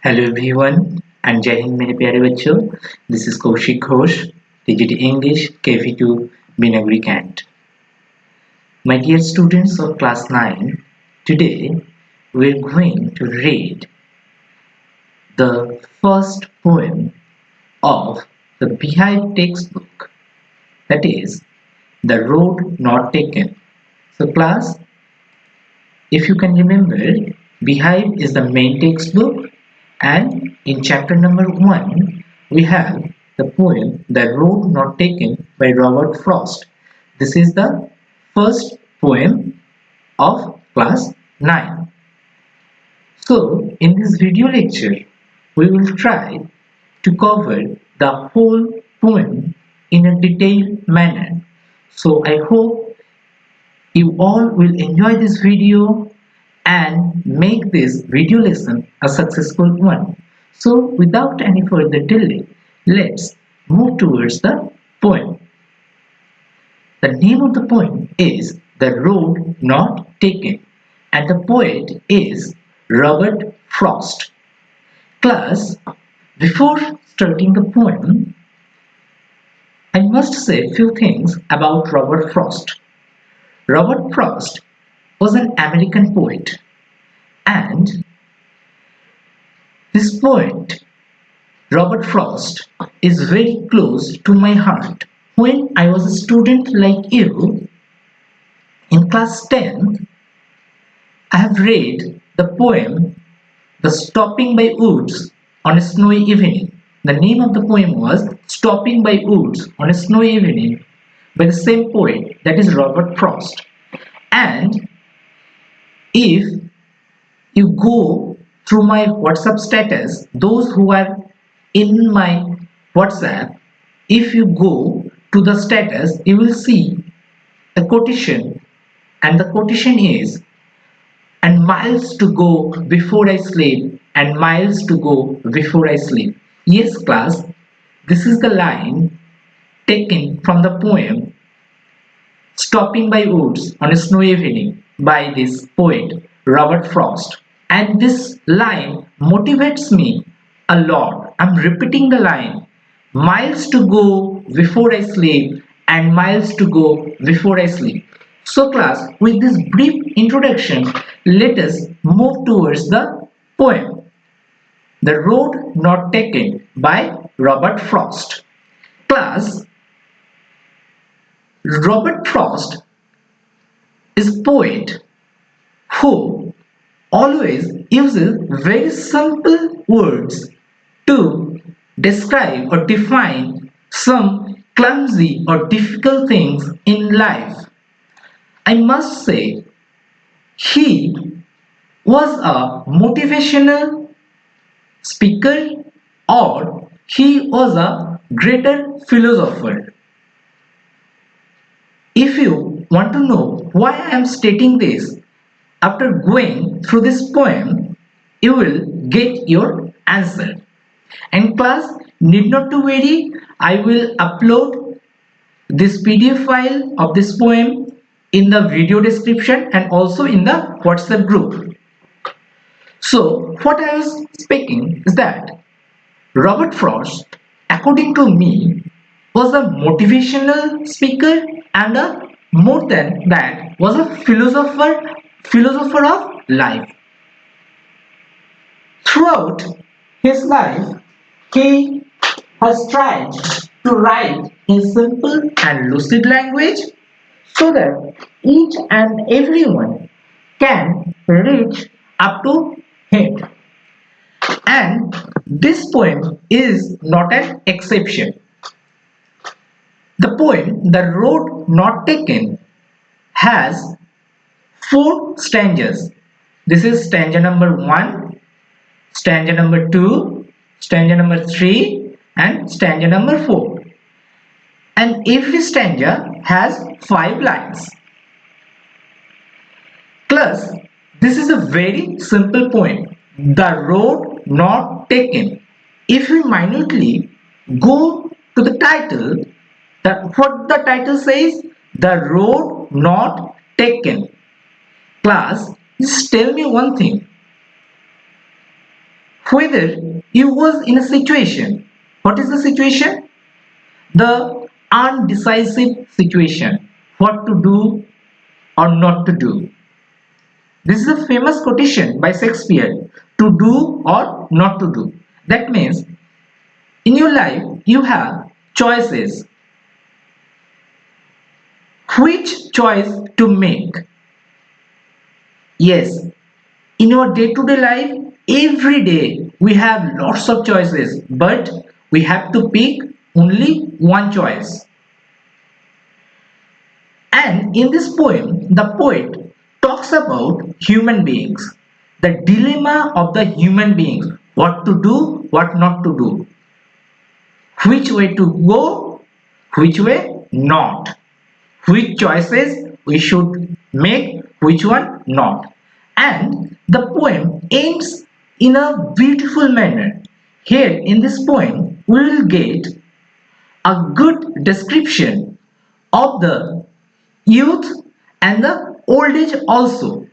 Hello everyone and जय हिंद मेरे प्यारे बच्चों। This is Kaushik Ghosh, TGT English KV2 Binagri Cant. My dear students of class 9, today we're going to read the first poem of the Beehive textbook, that is The Road Not Taken. So class, if you can remember, Beehive is the main textbook, and in chapter number 1 we have the poem The Road Not Taken by Robert Frost. This is the first poem of class 9. So in this video lecture we will try to cover the whole poem in a detailed manner. So I hope you all will enjoy this video and make this video lesson a successful one. So without any further delay, let's move towards the poem. The name of the poem is The Road Not Taken, and the poet is Robert Frost. Class, before starting the poem, I must say a few things about Robert Frost. Robert Frost was an American poet, and this poet, Robert Frost, is very close to my heart. When I was a student like you, in class 10, I have read the poem The Stopping by Woods on a Snowy Evening. The name of the poem was Stopping by Woods on a Snowy Evening by the same poet, that is Robert Frost. And if you go through my WhatsApp status, those who are in my WhatsApp, if you go to the status, you will see a quotation, and the quotation is, and miles to go before I sleep, and miles to go before I sleep. Yes, class, this is the line taken from the poem Stopping by Woods on a Snowy Evening by this poet Robert Frost. And this line motivates me a lot. I'm repeating the line, miles to go before I sleep, and miles to go before I sleep. So class, with this brief introduction, let us move towards the poem The Road Not Taken by Robert Frost. Class, Robert Frost is a poet who always uses very simple words to describe or define some clumsy or difficult things in life. I must say, he was a motivational speaker, or he was a greater philosopher. If you want to know why I am stating this, after going through this poem, you will get your answer. And class, need not to worry, I will upload this PDF file of this poem in the video description and also in the WhatsApp group. So what I was speaking is that Robert Frost, according to me, was a motivational speaker, and more than that was a philosopher of life. Throughout his life, he has tried to write in simple and lucid language so that each and everyone can reach up to him. And this poem is not an exception. The poem The Road Not Taken has 4 stanzas. This is stanza number 1, stanza number 2, stanza number 3, and stanza number 4. And every stanza has 5 lines. Plus, this is a very simple poem, The Road Not Taken. If we minutely go to the title, what the title says, The Road Not Taken. Class, just tell me one thing. Whether you was in a situation, what is the situation? The undecisive situation, what to do or not to do. This is a famous quotation by Shakespeare, to do or not to do. That means in your life you have choices. Which choice to make? Yes, in our day-to-day life, every day we have lots of choices, but we have to pick only one choice. And in this poem, the poet talks about human beings, the dilemma of the human beings, what to do, what not to do, which way to go, which way not, which choices we should make, which one not. And the poem ends in a beautiful manner. Here in this poem, we will get a good description of the youth and the old age also.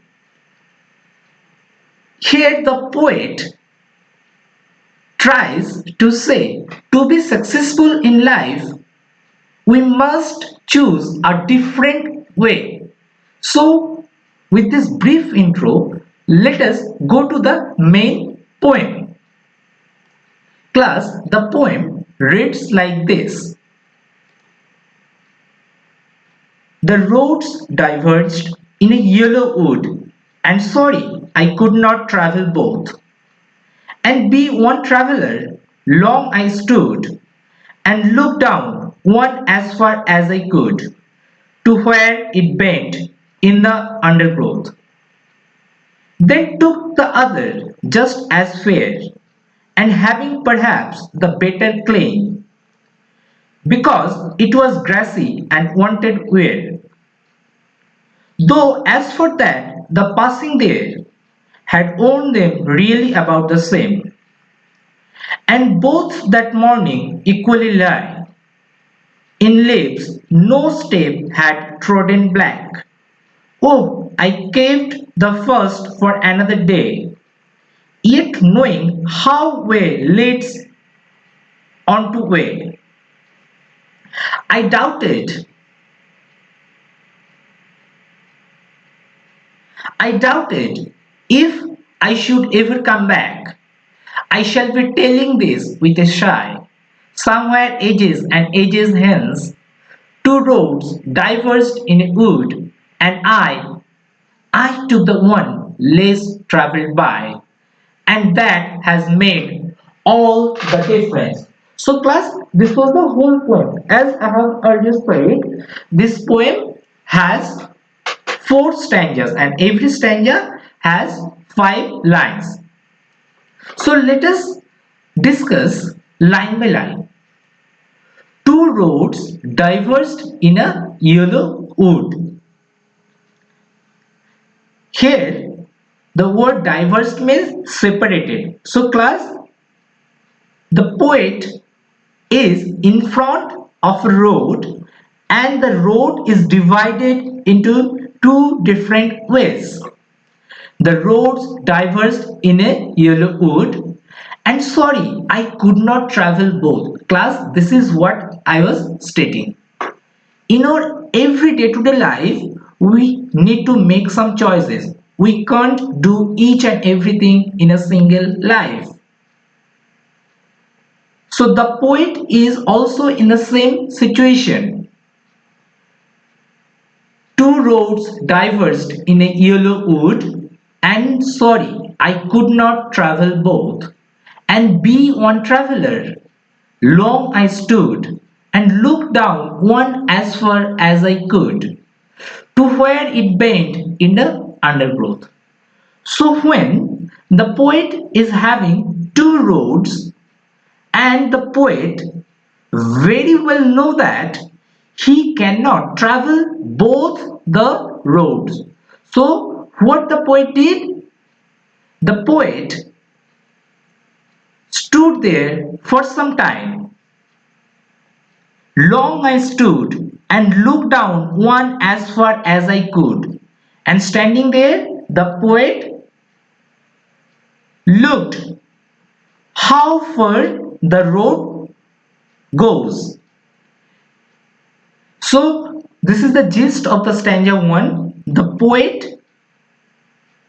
Here the poet tries to say to be successful in life we must choose a different way. So with this brief intro, let us go to the main poem. Class, the poem reads like this. The roads diverged in a yellow wood, and sorry I could not travel both. And be one traveller, long I stood, and looked down one as far as I could, to where it bent in the undergrowth. Then took the other just as fair, and having perhaps the better claim, because it was grassy and wanted wear. Though as for that, the passing there had owned them really about the same, and both that morning equally lie. In lips no step had trodden black. Oh, I caved the first for another day, yet knowing how way leads on to way. I doubted, I doubted if I should ever come back. I shall be telling this with a sigh. Somewhere ages and ages hence, two roads diverged in a wood, and I took the one less travelled by, and that has made all the difference. So class, this was the whole poem. As I have earlier said, this poem has four stanzas and every stanza has five lines. So let us discuss line by line. Two roads diverged in a yellow wood. Here the word diverged means separated. So class, the poet is in front of a road and the road is divided into two different ways. The roads diverged in a yellow wood, and sorry I could not travel both. Class, this is what I was stating. In our every day-to-day life, we need to make some choices. We can't do each and everything in a single life. So the poet is also in the same situation. Two roads diverged in a yellow wood, and sorry, I could not travel both, and be one traveller. Long I stood, and looked down one as far as I could, to where it bent in the undergrowth. So when the poet is having two roads, and the poet very well know that he cannot travel both the roads. So what the poet did? The poet stood there for some time. Long I stood and looked down one as far as I could. And standing there, the poet looked how far the road goes. So this is the gist of the stanza 1. The poet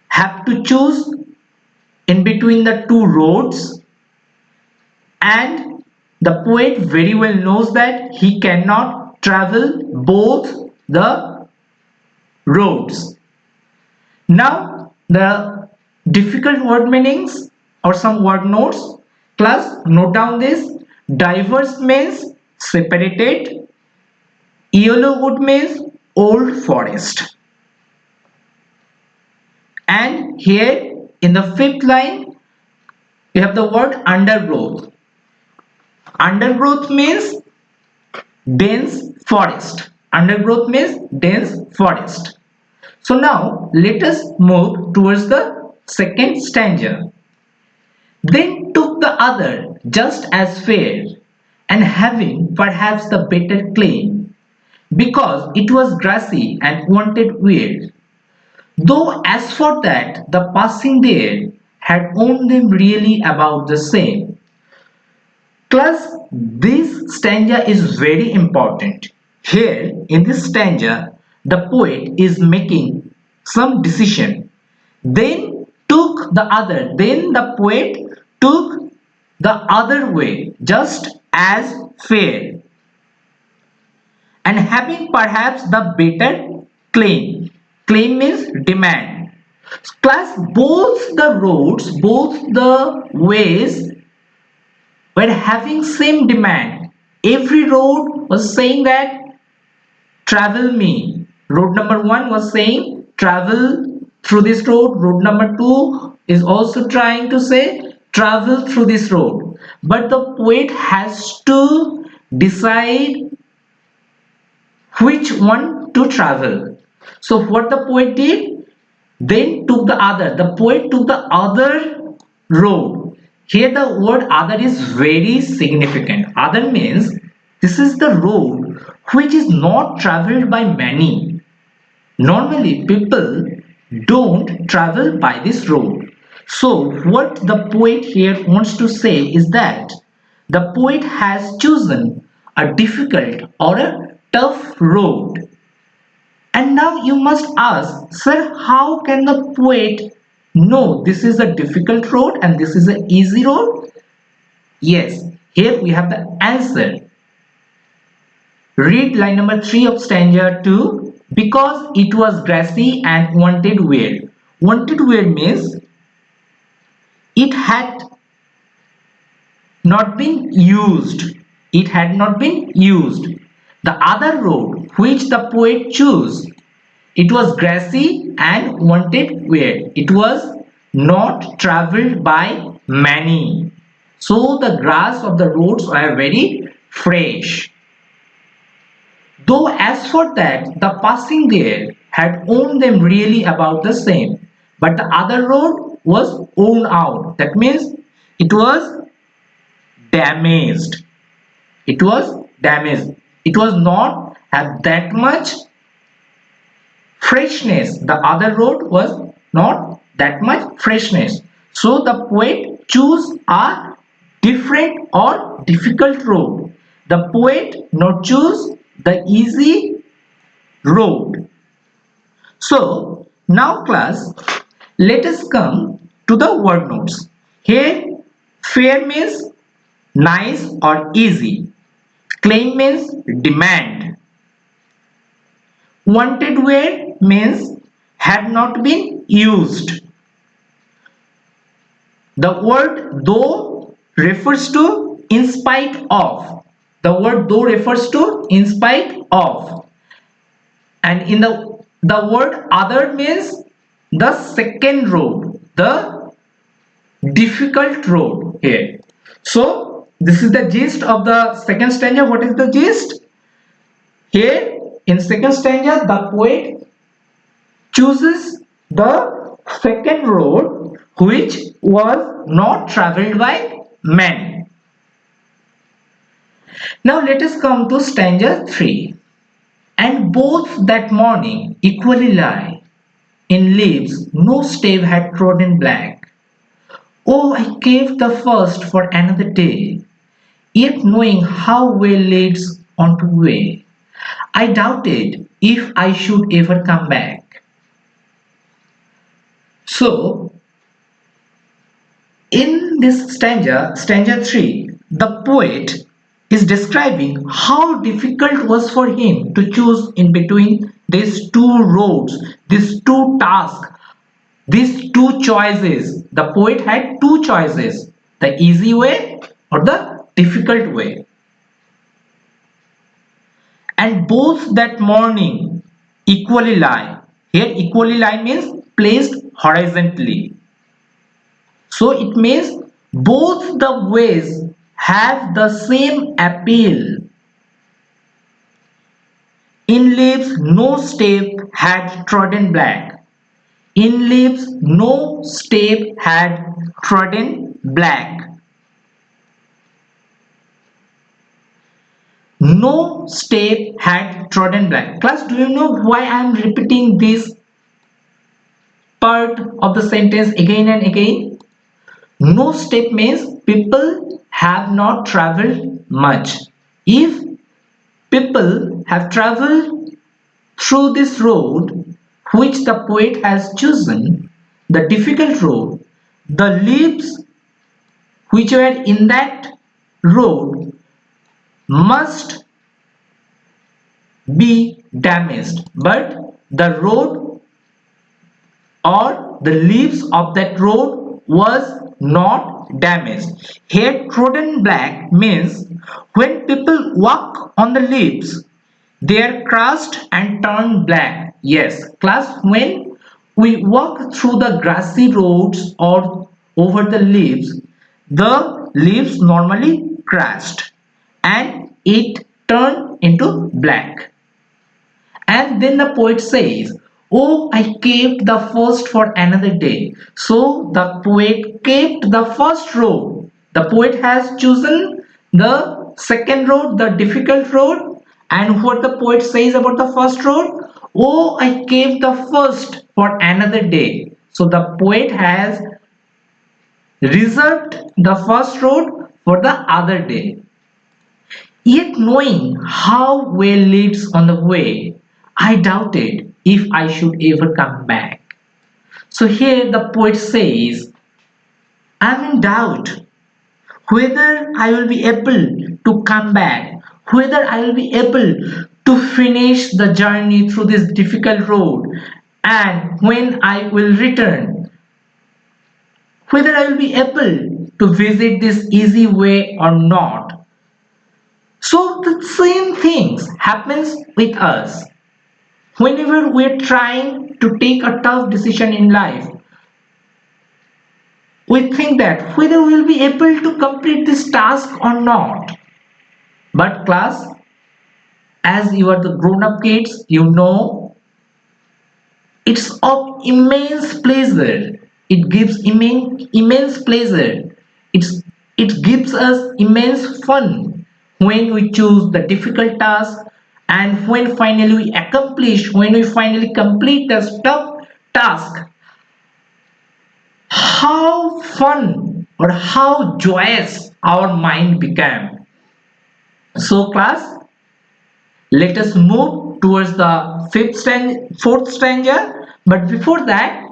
have to choose in between the two roads, and the poet very well knows that he cannot travel both the roads. Now the difficult word meanings or some word notes. Class, note down this. Diverse means separated. Yellow wood means old forest. And here in the fifth line we have the word undergrowth. Undergrowth means dense forest. Undergrowth means dense forest. So now let us move towards the second stanza. Then took the other just as fair, and having perhaps the better claim, because it was grassy and wanted wear. Though as for that, the passing there had owned them really about the same. Class, this stanza is very important. Here in this stanza, the poet is making some decision. Then the poet took the other way, just as fair, and having perhaps the better claim. Claim means demand. Class, both the roads, both the ways were having same demand. Every road was saying that travel me. Road number 1 was saying travel through this road. Road number 2 is also trying to say travel through this road. But the poet has to decide which one to travel. So what the poet did? Then took the other. The poet took the other road. Here the word other is very significant. Other means this is the road which is not traveled by many. Normally people don't travel by this road. So what the poet here wants to say is that the poet has chosen a difficult or a tough road. And now you must ask, sir, how can the poet know this is a difficult road and this is an easy road? Yes, here we have the answer. Read line number 3 of stanza 2. Because it was grassy and wanted wear. Wanted wear means it had not been used. It had not been used. The other road which the poet chose, it was grassy and wanted wear. It was not travelled by many. So the grass of the roads are very fresh. Though as for that, the passing there had owned them really about the same. But the other road was worn out. That means it was damaged. It was damaged. It was not have that much freshness. The other road was not that much freshness. So the poet choose a different or difficult road. The poet not choose the easy road. So now class, let us come to the word notes. Here fair means nice or easy. Claim means demand. Wanted wear means had not been used. The word though refers to in spite of. The word though refers to in spite of. And in the word other means the second road, the difficult road here. So this is the gist of the second stanza. What is the gist? Here in second stanza the poet chooses the second road which was not travelled by many. Now let us come to stanza 3. And both that morning equally lie in leaves no stave had trodden black. Oh, I gave the first for another day, yet knowing how way leads on to way, I doubted if I should ever come back. So, in this stanza 3, the poet is describing how difficult it was for him to choose in between these two roads, these two tasks, these two choices. The poet had two choices, the easy way or the difficult way. And both that morning equally lie. Here, equally lie means placed horizontally. So it means both the ways have the same appeal. In leaves no step had trodden black. In leaves no step had trodden black. No step had trodden black. Class, do you know why I am repeating this part of the sentence again and again? No step means people have not traveled much. If people have traveled through this road which the poet has chosen, the difficult road, the leaves which were in that road must be damaged, but the road or the leaves of that road was not damaged. Here trodden black means when people walk on the leaves, they are crushed and turned black. Yes, class, when we walk through the grassy roads or over the leaves, the leaves normally crushed and it turned into black. And then the poet says, oh, I kept the first for another day. So the poet kept the first road. The poet has chosen the second road, the difficult road. And what the poet says about the first road? Oh, I kept the first for another day. So the poet has reserved the first road for the other day. Yet knowing how well leads on the way, I doubted if I should ever come back. So here the poet says, I'm in doubt whether I will be able to come back, whether I will be able to finish the journey through this difficult road, and when I will return, whether I will be able to visit this easy way or not. So the same things happens with us. Whenever we're trying to take a tough decision in life, we think that whether we'll be able to complete this task or not. But class, as you are the grown-up kids, you know it's of immense pleasure. It gives immense pleasure. It's, it gives us immense fun when we choose the difficult task and when we finally complete the tough task. How fun or how joyous our mind became. So class, let us move towards the fourth stanza. But before that,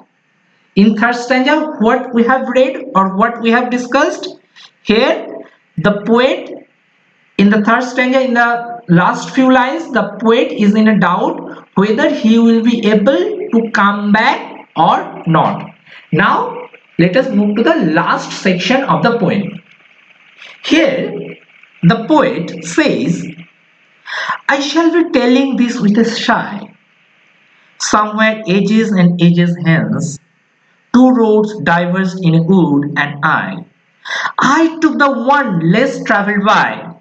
in third stanza, what we have read or what we have discussed, here the poet in the third stanza, in the last few lines, the poet is in a doubt whether he will be able to come back or not. Now, let us move to the last section of the poem. Here, the poet says, I shall be telling this with a sigh. Somewhere ages and ages hence, two roads diverged in a wood, and I took the one less traveled by,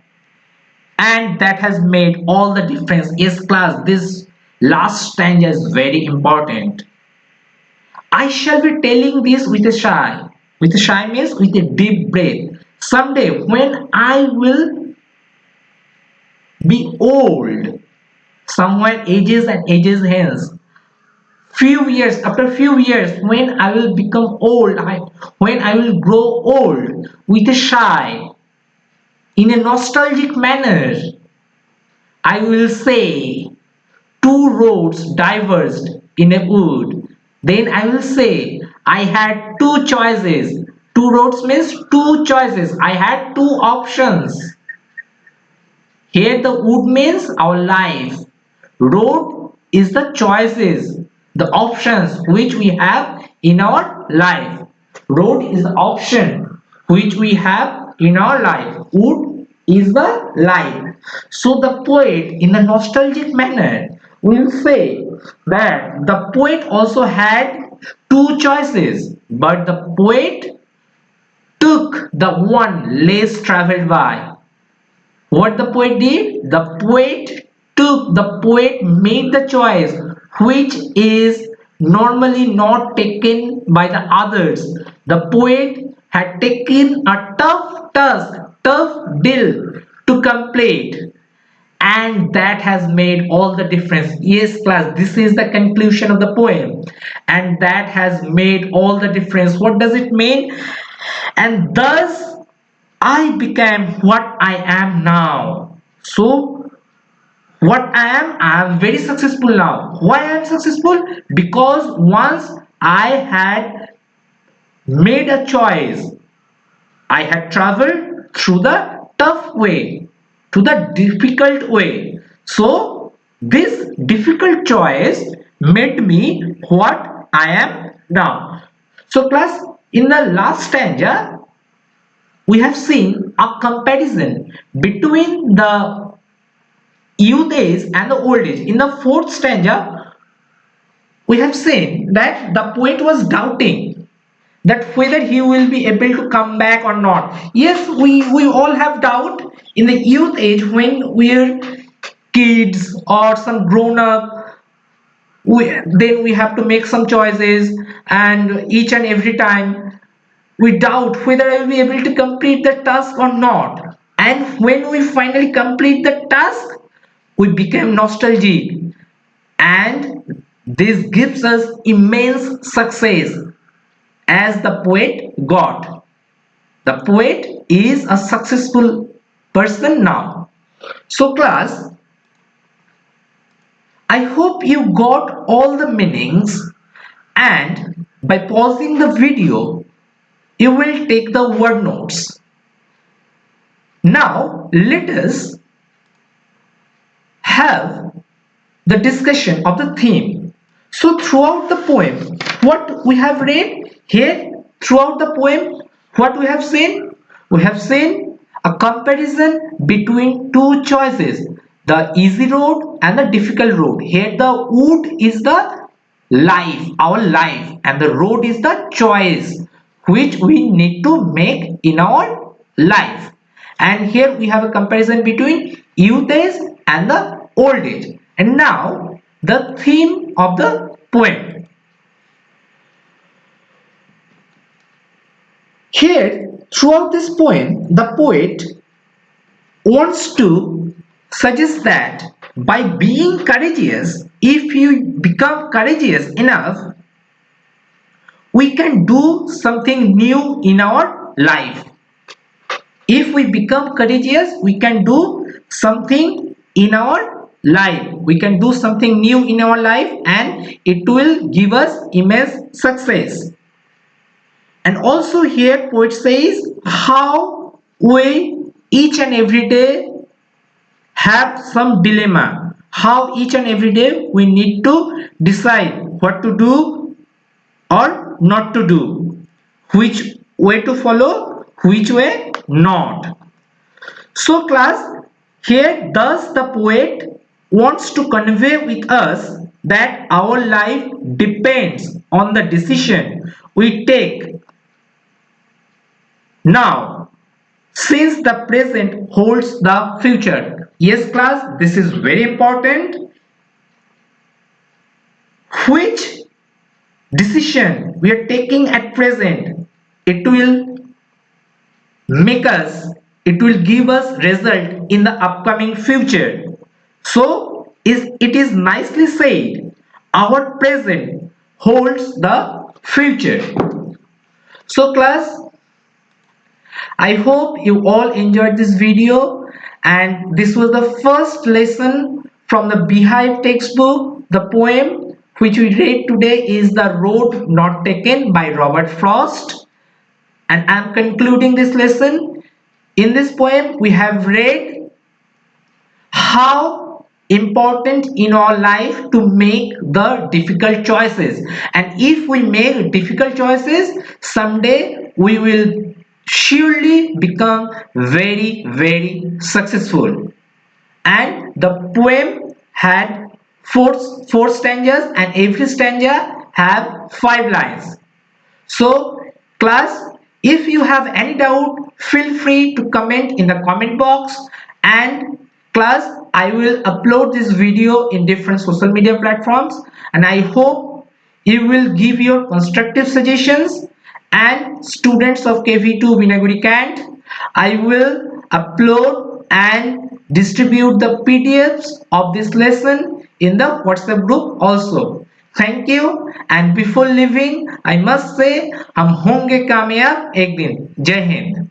and that has made all the difference. Yes, class, this last stanza is very important. I shall be telling this with a sigh. With a sigh means with a deep breath. Someday when I will be old, somewhere ages and ages hence, few years, after few years, when I will become old, when I will grow old with a sigh, in a nostalgic manner, I will say two roads diverged in a wood. Then I will say I had two choices. Two roads means two choices. I had two options. Here the wood means our life. Road is the choices, the options which we have in our life. Road is the option which we have in our life. Wood is the life. So the poet in a nostalgic manner will say that the poet also had two choices, but the poet took the one less traveled by. What the poet did? The poet made the choice which is normally not taken by the others. The poet had taken a tough task, tough deal to complete, and that has made all the difference. Yes, class, this is the conclusion of the poem, and that has made all the difference. What does it mean? And thus I became what I am now. So, what I am very successful now. Why I am successful? Because once I had made a choice, I had traveled through the tough way, to the difficult way. So, this difficult choice made me what I am now. So, class, in the last stanza, we have seen a comparison between the youth age and the old age. In the fourth stanza, we have seen that the poet was doubting that whether he will be able to come back or not. Yes, we all have doubt in the youth age when we're kids or some grown up. Then we have to make some choices, and each and every time we doubt whether I will be able to complete the task or not. And when we finally complete the task, we become nostalgic, and this gives us immense success as the poet got. The poet is a successful person now. So, class, I hope you got all the meanings, and by pausing the video, you will take the word notes. Now, let us have the discussion of the theme. So, throughout the poem, what we have read here, throughout the poem, what we have seen? We have seen a comparison between two choices, the easy road and the difficult road. Here, the wood is the life, our life, and the road is the choice which we need to make in our life. And here we have a comparison between youth age and the old age. And now the theme of the poem. Here, throughout this poem, the poet wants to suggest that by being courageous, if you become courageous enough, we can do something new in our life. If we become courageous, we can do something in our life. We can do something new in our life, and it will give us immense success. And also here poet says how we each and every day have some dilemma. How each and every day we need to decide what to do or not to do. Which way to follow, which way not. So, class, here thus the poet wants to convey with us that our life depends on the decision we take now, since the present holds the future. Yes, class, this is very important. Which decision we are taking at present, it will make us, it will give us result in the upcoming future. So it is nicely said, our present holds the future. So class, I hope you all enjoyed this video, and this was the first lesson from the Beehive textbook. The poem which we read today is The Road Not Taken by Robert Frost, and I am concluding this lesson. In this poem we have read how important in our life to make the difficult choices, and if we make difficult choices, someday we will surely become very successful. And the poem had four stanzas, and every stanza have 5 lines. So, class, if you have any doubt, feel free to comment in the comment box. And class, I will upload this video in different social media platforms, and I hope you will give your constructive suggestions. And students of KV2 Vinaguri Cant, I will upload and distribute the PDFs of this lesson in the WhatsApp group also. Thank you, and before leaving I must say हम होंगे कामयाब एक दिन. जय हिंद.